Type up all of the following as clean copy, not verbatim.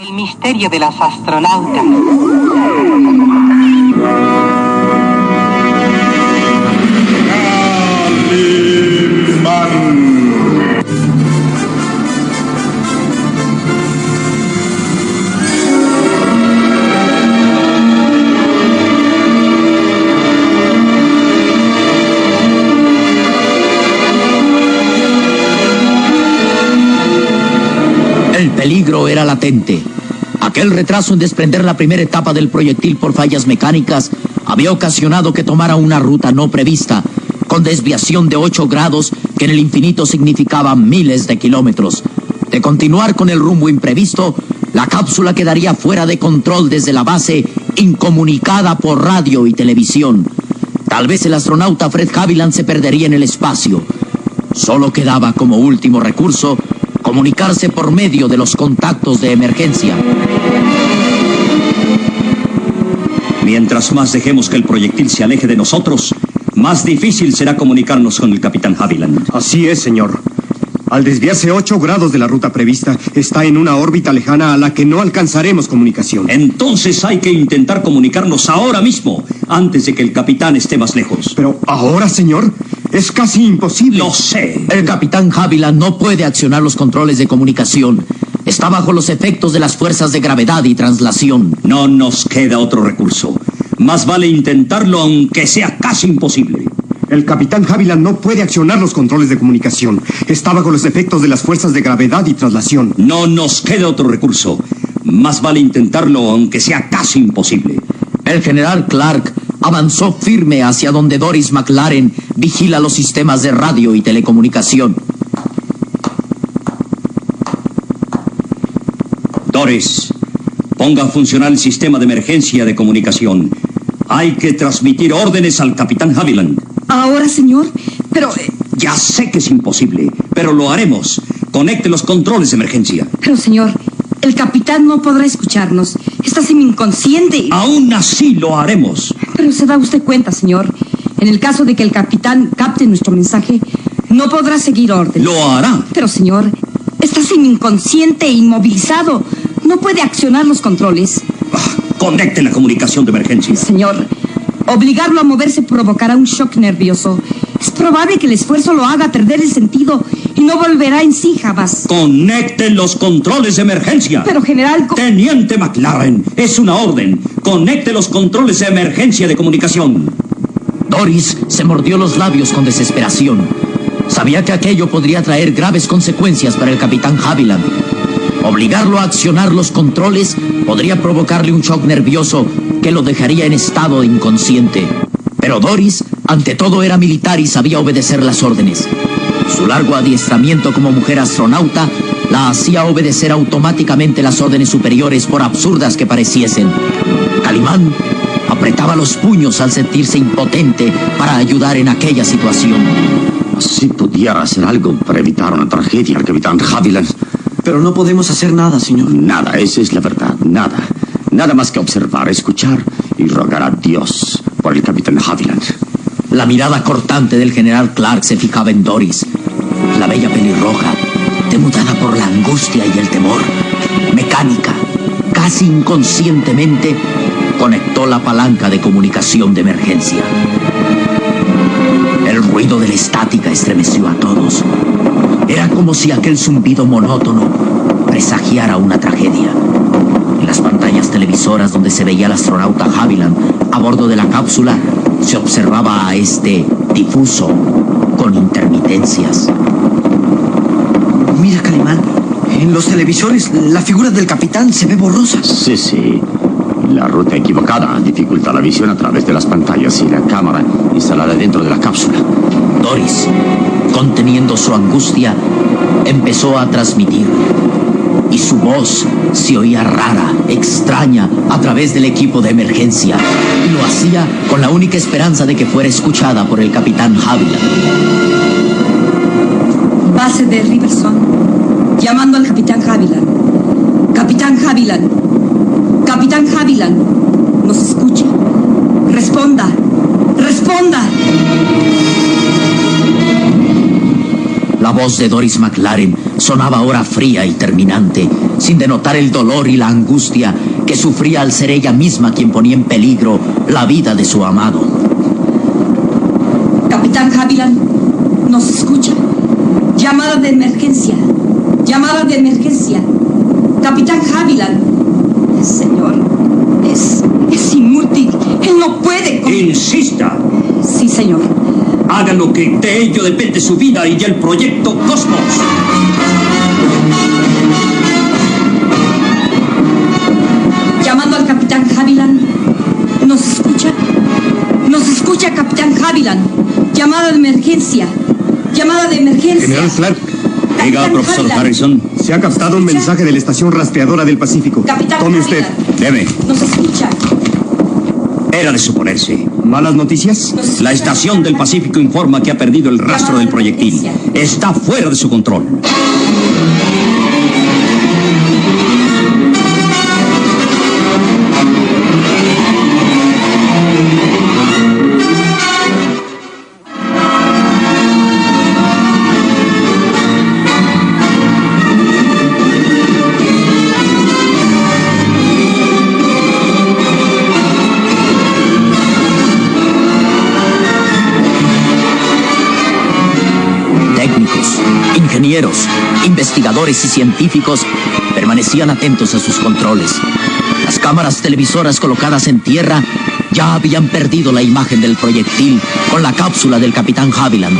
El misterio de los astronautas. El peligro era latente. Aquel retraso en desprender la primera etapa del proyectil por fallas mecánicas había ocasionado que tomara una ruta no prevista, con desviación de 8 grados que en el infinito significaba miles de kilómetros. De continuar con el rumbo imprevisto, la cápsula quedaría fuera de control desde la base, incomunicada por radio y televisión. Tal vez el astronauta Fred Haviland se perdería en el espacio. Solo quedaba como último recurso comunicarse por medio de los contactos de emergencia. Mientras más dejemos que el proyectil se aleje de nosotros, más difícil será comunicarnos con el capitán Haviland. Así es, señor. Al desviarse 8 grados de la ruta prevista, está en una órbita lejana a la que no alcanzaremos comunicación. Entonces hay que intentar comunicarnos ahora mismo, antes de que el capitán esté más lejos. Pero ahora, señor, es casi imposible. Lo sé. El capitán Haviland no puede accionar los controles de comunicación. Está bajo los efectos de las fuerzas de gravedad y traslación. No nos queda otro recurso. Más vale intentarlo aunque sea casi imposible. El capitán Haviland no puede accionar los controles de comunicación. Está bajo los efectos de las fuerzas de gravedad y traslación. No nos queda otro recurso. Más vale intentarlo aunque sea casi imposible. El general Clark avanzó firme hacia donde Doris McLaren vigila los sistemas de radio y telecomunicación. Doris, ponga a funcionar el sistema de emergencia de comunicación. Hay que transmitir órdenes al capitán Haviland. Ahora, señor, pero... Ya sé que es imposible, pero lo haremos. Conecte los controles de emergencia. Pero, señor, el capitán no podrá escucharnos. Está semi-inconsciente. Aún así lo haremos. Pero se da usted cuenta, señor. En el caso de que el capitán capte nuestro mensaje, no podrá seguir órdenes. Lo hará. Pero, señor, está semi-inconsciente e inmovilizado. No puede accionar los controles. Conecte la comunicación de emergencia. Señor, obligarlo a moverse provocará un shock nervioso. Es probable que el esfuerzo lo haga perder el sentido y no volverá en sí jamás. Conecte los controles de emergencia. Pero, general... Teniente McLaren, es una orden. Conecte los controles de emergencia de comunicación. Doris se mordió los labios con desesperación. Sabía que aquello podría traer graves consecuencias para el capitán Haviland. Obligarlo a accionar los controles podría provocarle un shock nervioso que lo dejaría en estado de inconsciente. Pero Doris, ante todo, era militar y sabía obedecer las órdenes. Su largo adiestramiento como mujer astronauta la hacía obedecer automáticamente las órdenes superiores, por absurdas que pareciesen. Calimán apretaba los puños al sentirse impotente para ayudar en aquella situación. Si pudiera hacer algo para evitar una tragedia al capitán Haviland. Pero no podemos hacer nada, señor. Nada, esa es la verdad, nada. Nada más que observar, escuchar y rogar a Dios por el capitán Haviland. La mirada cortante del general Clark se fijaba en Doris. La bella pelirroja, demudada por la angustia y el temor, mecánica, casi inconscientemente, conectó la palanca de comunicación de emergencia. El ruido de la estática estremeció a todos. Era como si aquel zumbido monótono presagiara una tragedia. En las pantallas televisoras donde se veía al astronauta Haviland a bordo de la cápsula, se observaba a este difuso, con intermitencias. Mira, Calimán, en los televisores la figura del capitán se ve borrosa. Sí. La ruta equivocada dificulta la visión a través de las pantallas y la cámara instalada dentro de la cápsula. Doris, conteniendo su angustia, empezó a transmitir. Y su voz se oía rara, extraña, a través del equipo de emergencia. Y lo hacía con la única esperanza de que fuera escuchada por el capitán Haviland. Base de Riverson, llamando al capitán Haviland. Capitán Haviland. Capitán Haviland. ¿Nos escucha? Responda. ¡Responda! La voz de Doris McLaren sonaba ahora fría y terminante, sin denotar el dolor y la angustia que sufría al ser ella misma quien ponía en peligro la vida de su amado. Capitán Haviland, ¿nos escucha? Llamada de emergencia. Llamada de emergencia. Capitán Haviland. Señor, es inútil. Él no puede. ¡Insista! Sí, señor. Haga lo que de ello depende su vida y del proyecto Cosmos. Llamando al Capitán Haviland. ¿Nos escucha? ¿Nos escucha, Capitán Haviland? Llamada de emergencia. Llamada de emergencia. General Clark, Diga, profesor Harrison. se ha captado un mensaje de la estación rastreadora del Pacífico. Capitán Tome usted. Haviland. Deme. ¿Nos escucha? Era de suponerse. ¿Malas noticias? ¿Nos escucha? La estación del Pacífico informa que ha perdido el rastro del proyectil. Está fuera de su control. Técnicos, ingenieros, investigadores y científicos permanecían atentos a sus controles. Las cámaras televisoras colocadas en tierra ya habían perdido la imagen del proyectil con la cápsula del Capitán Haviland.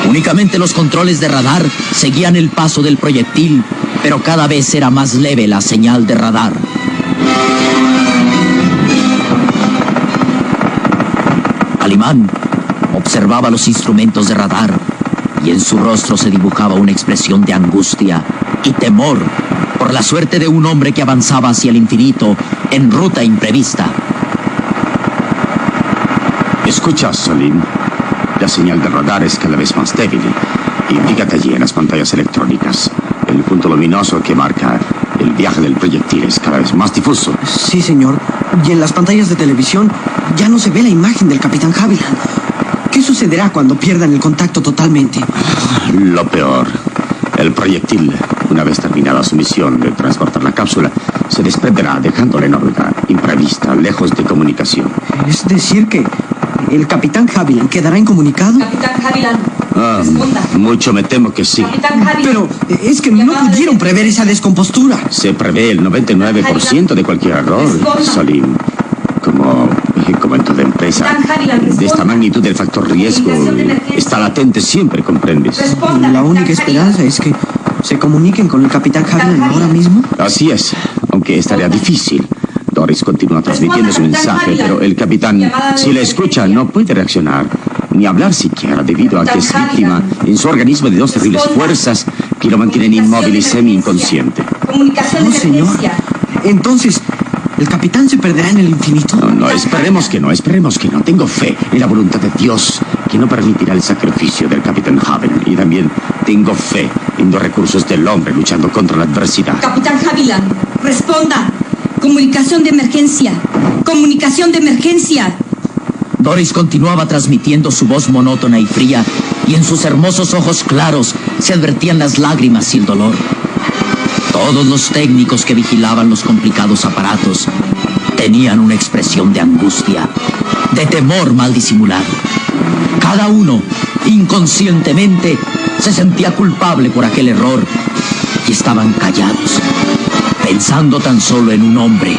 Únicamente los controles de radar seguían el paso del proyectil, pero cada vez era más leve la señal de radar. Calimán observaba los instrumentos de radar y en su rostro se dibujaba una expresión de angustia y temor por la suerte de un hombre que avanzaba hacia el infinito en ruta imprevista. Escucha, Salim. La señal de radar es cada vez más débil. Indícate allí en las pantallas electrónicas. El punto luminoso que marca el viaje del proyectil es cada vez más difuso. Sí, señor. Y en las pantallas de televisión ya no se ve la imagen del Capitán Haviland. ¿Qué sucederá cuando pierdan el contacto totalmente? Lo peor, el proyectil, una vez terminada su misión de transportar la cápsula, se desprenderá dejándola en órbita imprevista, lejos de comunicación. Es decir que el Capitán Haviland quedará incomunicado. Capitán Haviland. Responda. Mucho me temo que sí. Capitán Haviland. Pero es que no pudieron prever esa descompostura. Se prevé el 99% de cualquier error, Salim. Como en toda empresa, de esta magnitud el factor riesgo está latente siempre, ¿comprendes? Responda, La Capitán única esperanza Haviland. es que se comuniquen con el Capitán Haviland ahora mismo. Así es, aunque es tarea difícil. Doris continúa transmitiendo su mensaje, pero el capitán, si le escucha, no puede reaccionar, ni hablar siquiera, debido a que es víctima en su organismo de dos terribles fuerzas que lo mantienen inmóvil y semi-inconsciente. Comunicación No, de señor. emergencia. Entonces, ¿el capitán se perderá en el infinito? No, esperemos que no. Tengo fe en la voluntad de Dios, que no permitirá el sacrificio del Capitán Haviland. Y también tengo fe en los recursos del hombre luchando contra la adversidad. Capitán Haviland, responda. Comunicación de emergencia. Comunicación de emergencia. Doris continuaba transmitiendo su voz monótona y fría, y en sus hermosos ojos claros se advertían las lágrimas y el dolor. Todos los técnicos que vigilaban los complicados aparatos tenían una expresión de angustia, de temor mal disimulado. Cada uno, inconscientemente, se sentía culpable por aquel error y estaban callados, pensando tan solo en un hombre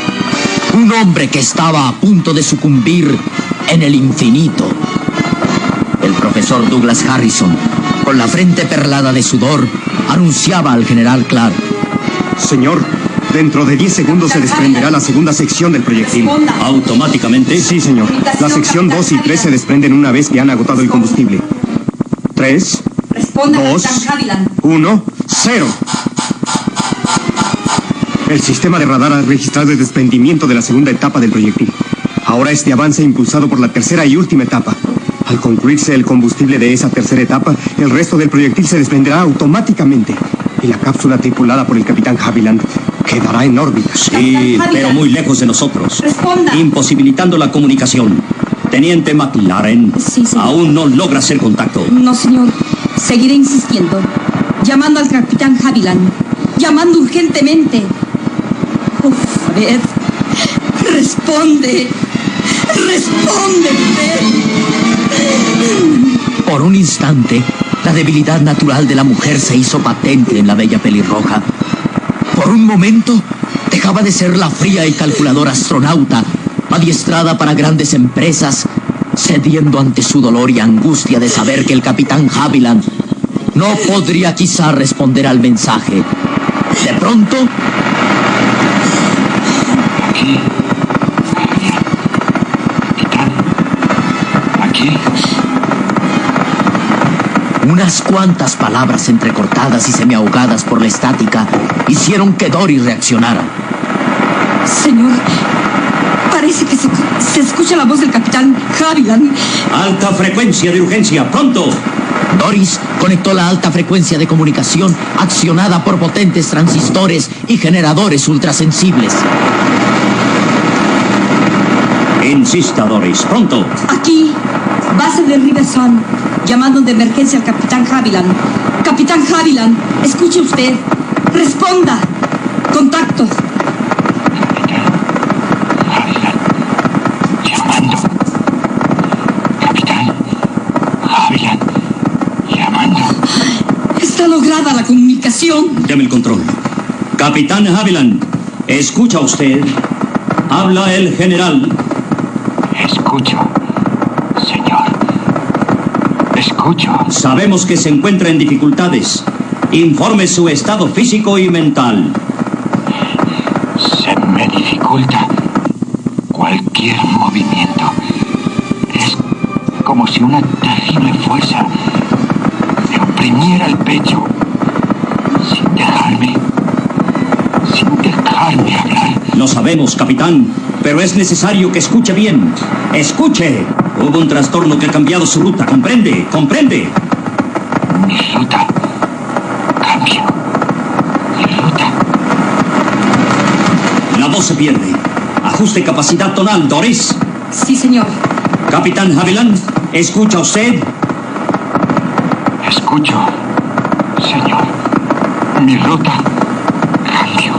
que estaba a punto de sucumbir en el infinito. El profesor Douglas Harrison, con la frente perlada de sudor, anunciaba al general Clark: Señor, dentro de 10 segundos se desprenderá la segunda sección del proyectil. Responda. Automáticamente. Sí, señor. La sección 2 y 3 se desprenden una vez que han agotado el combustible. 3, Responda, 2, Capitán Haviland. 1, 0. El sistema de radar ha registrado el desprendimiento de la segunda etapa del proyectil. Ahora este avance impulsado por la tercera y última etapa. Al concluirse el combustible de esa tercera etapa, el resto del proyectil se desprenderá automáticamente y la cápsula tripulada por el Capitán Haviland quedará en órbita. Sí, pero muy lejos de nosotros. Responda. Imposibilitando la comunicación. Teniente McLaren Sí, señor. aún no logra hacer contacto. No, señor. Seguiré insistiendo. llamando al capitán Haviland, llamando urgentemente. Oh, Fred, responde, Fred. Por un instante, la debilidad natural de la mujer se hizo patente en la bella pelirroja. Por un momento, dejaba de ser la fría y calculadora astronauta, adiestrada para grandes empresas, cediendo ante su dolor y angustia de saber que el capitán Haviland no podría quizá responder al mensaje. De pronto... Aquí. Capitán. Aquí. Unas cuantas palabras entrecortadas y semiahogadas por la estática hicieron que Doris reaccionara. Señor, parece que se escucha la voz del capitán Haviland. Alta frecuencia de urgencia, pronto. Doris conectó la alta frecuencia de comunicación accionada por potentes transistores y generadores ultrasensibles. Insista, Doris, pronto. Aquí, base de Riverson, llamando de emergencia al capitán Haviland. Capitán Haviland, escuche usted. Responda. Contacto. Llamando. Capitán Haviland. Llamando. Está lograda la comunicación. Llame el control. Capitán Haviland, ¿escucha usted? Habla el general. Escucho, señor. Escucho. Sabemos que se encuentra en dificultades. Informe su estado físico y mental. Se me dificulta cualquier movimiento. Es como si una terrible fuerza me oprimiera el pecho sin dejarme hablar. Lo sabemos, capitán, pero es necesario que escuche bien. ¡Escuche! Hubo un trastorno que ha cambiado su ruta, ¿comprende? ¿Comprende? Mi ruta. Cambio. Mi ruta. La voz se pierde. Ajuste capacidad tonal, Doris. Sí, señor. Capitán Haviland, ¿escucha usted? Escucho, señor. Mi ruta. Cambio.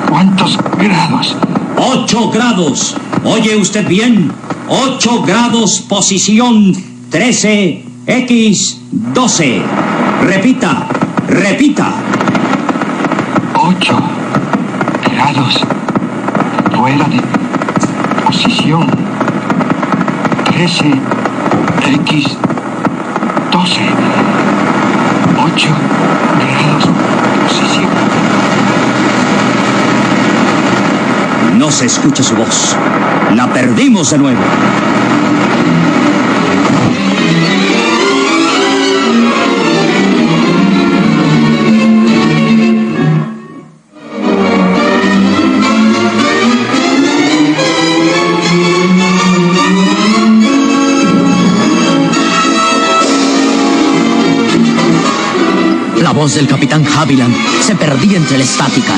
¿Cuántos grados? 8 grados. ¿Oye usted bien? 8 grados, posición 13X12. Repita, repita. 8 grados fuera de posición 13X12. 8 grados posición. No se escucha su voz. La perdimos de nuevo. La voz del capitán Haviland se perdía entre la estática.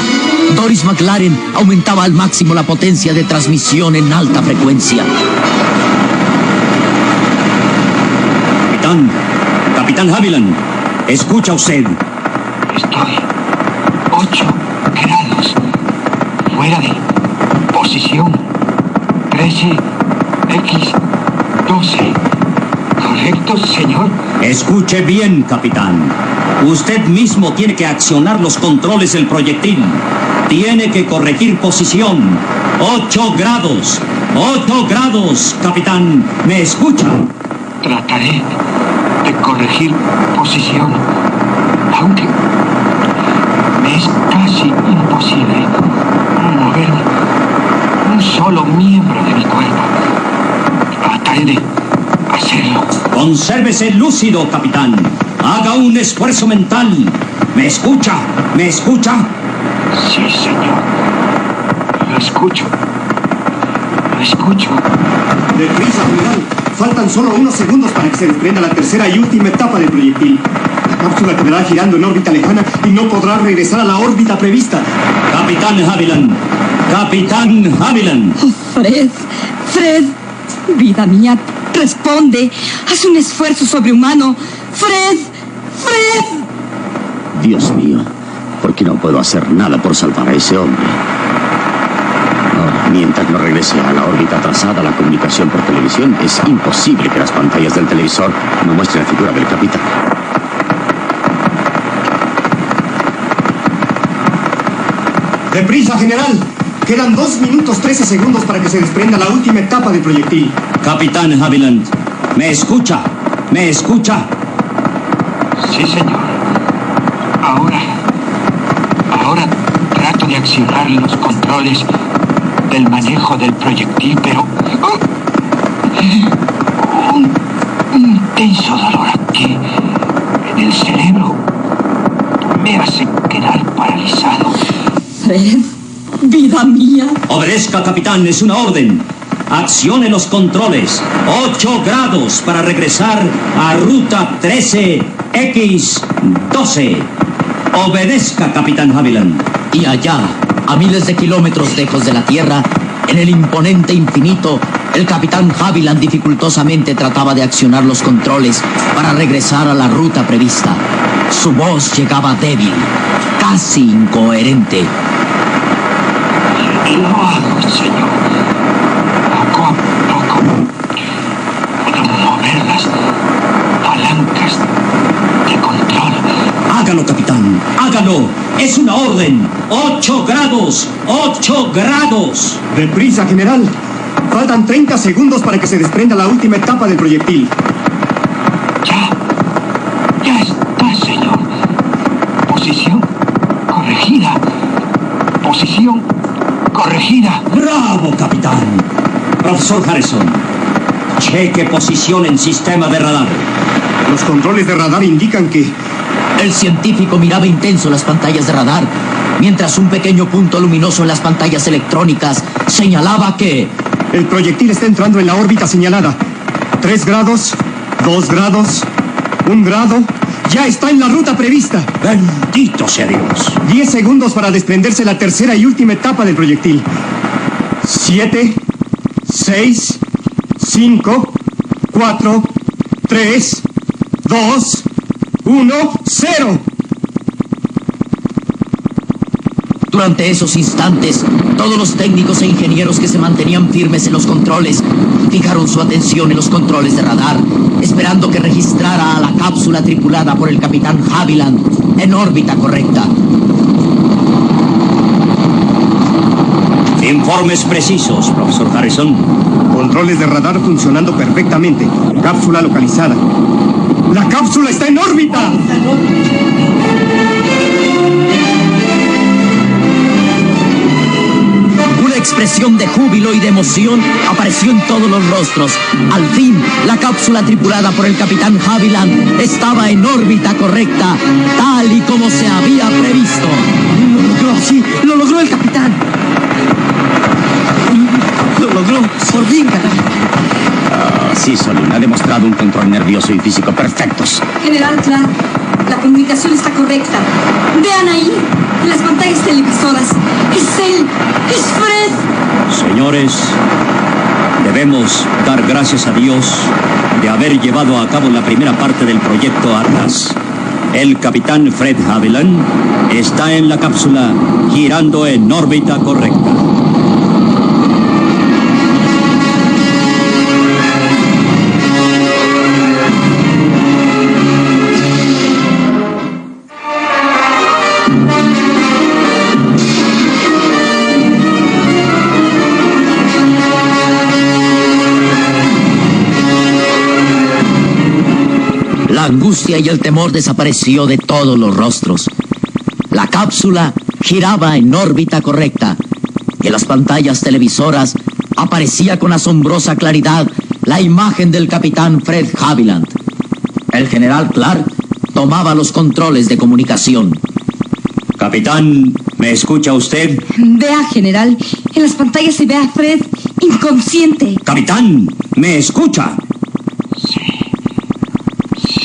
Doris McLaren aumentaba al máximo la potencia de transmisión en alta frecuencia. Capitán Haviland, ¿escucha usted? Estoy 8 grados fuera de posición 13X12. ¿Correcto, señor? Escuche bien, capitán. Usted mismo tiene que accionar los controles del proyectil. Tiene que corregir posición. 8 grados. 8 grados, capitán. ¿Me escucha? Trataré de corregir posición, aunque me es casi imposible mover un solo miembro de mi cuerpo. Trataré de hacerlo. Consérvese lúcido, capitán. Haga un esfuerzo mental. ¿Me escucha? ¿Me escucha? Sí, señor. Lo escucho. Lo escucho. Deprisa, general. Faltan solo unos segundos para que se desprenda la tercera y última etapa del proyectil. La cápsula quedará girando en órbita lejana y no podrá regresar a la órbita prevista. Capitán Haviland. Capitán Haviland. Oh, Fred, vida mía, responde. Haz un esfuerzo sobrehumano. Fred. Dios mío, ¿por qué no puedo hacer nada por salvar a ese hombre? No, mientras no regrese a la órbita trazada, la comunicación por televisión, es imposible que las pantallas del televisor no muestren la figura del capitán. ¡Deprisa, general! Quedan 2 minutos 13 segundos para que se desprenda la última etapa del proyectil. Capitán Haviland, ¿me escucha? ¿Me escucha? Sí, señor. Ahora trato de accionar los controles del manejo del proyectil, pero... un intenso dolor aquí, en el cerebro, me hace quedar paralizado. Fred, vida mía. Obedezca, capitán, es una orden. Accione los controles. 8 grados para regresar a ruta 13X12. Obedezca, capitán Haviland. Y allá, a miles de kilómetros lejos de la Tierra, en el imponente infinito, el capitán Haviland dificultosamente trataba de accionar los controles para regresar a la ruta prevista. Su voz llegaba débil, casi incoherente. Lo hago, señor. Poco a poco puedo mover las palancas de control. Hágalo, capitán. Hágalo. Es una orden. 8 grados. 8 grados. ¡Deprisa, general! Faltan 30 segundos para que se desprenda la última etapa del proyectil. Ya está, señor. Posición corregida. Posición corregida. ¡Bravo, capitán! Profesor Harrison, cheque posición en sistema de radar. Los controles de radar indican que... El científico miraba intenso las pantallas de radar, mientras un pequeño punto luminoso en las pantallas electrónicas señalaba que... El proyectil está entrando en la órbita señalada. 3 grados, 2 grados, 1 grado... ¡Ya está en la ruta prevista! ¡Bendito sea Dios! 10 segundos para desprenderse la tercera y última etapa del proyectil. 7, 6, 5, 4, 3, 2, 1, 0. Durante esos instantes, todos los técnicos e ingenieros que se mantenían firmes en los controles fijaron su atención en los controles de radar, esperando que registrara a la cápsula tripulada por el capitán Haviland en órbita correcta. Informes precisos, profesor Harrison. Controles de radar funcionando perfectamente. Cápsula localizada. ¡La cápsula está en órbita! Una expresión de júbilo y de emoción apareció en todos los rostros. Al fin, la cápsula tripulada por el capitán Haviland estaba en órbita correcta, tal y como se había previsto. Lo logró, sí, lo logró el capitán. Lo logró, por fin, caray. Sí, Solín, ha demostrado un control nervioso y físico perfectos. General Clark, la comunicación está correcta. Vean ahí, en las pantallas televisoras. Es él, es Fred. Señores, debemos dar gracias a Dios de haber llevado a cabo la primera parte del proyecto Atlas. El capitán Fred Haviland está en la cápsula girando en órbita correcta. La angustia y el temor desapareció de todos los rostros. La cápsula giraba en órbita correcta y en las pantallas televisoras aparecía con asombrosa claridad la imagen del capitán Fred Haviland. El general Clark tomaba los controles de comunicación. Capitán, ¿me escucha usted? Vea, general, en las pantallas se ve a Fred inconsciente. Capitán, ¿me escucha?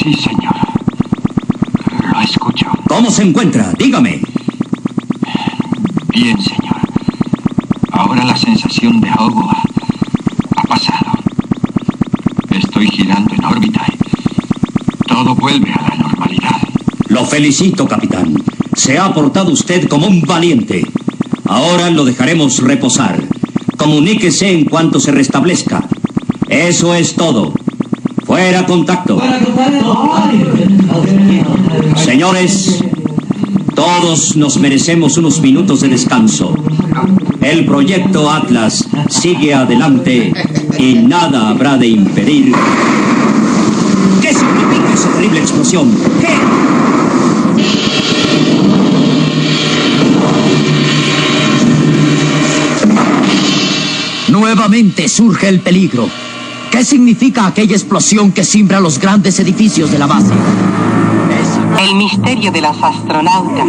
Sí, señor. Lo escucho. ¿Cómo se encuentra? Dígame. Bien, señor. Ahora la sensación de ahogo ha pasado. Estoy girando en órbita y todo vuelve a la normalidad. Lo Lo felicito, capitán. Se ha portado usted como un valiente. Ahora lo dejaremos reposar. Comuníquese en cuanto se restablezca. Eso es todo. Fuera contacto. Señores, todos nos merecemos unos minutos de descanso. El proyecto Atlas sigue adelante y nada habrá de impedir. ¿Qué significa esa terrible explosión? ¿Qué? Nuevamente surge el peligro. ¿Qué significa aquella explosión que cimbra los grandes edificios de la base? El misterio de los astronautas.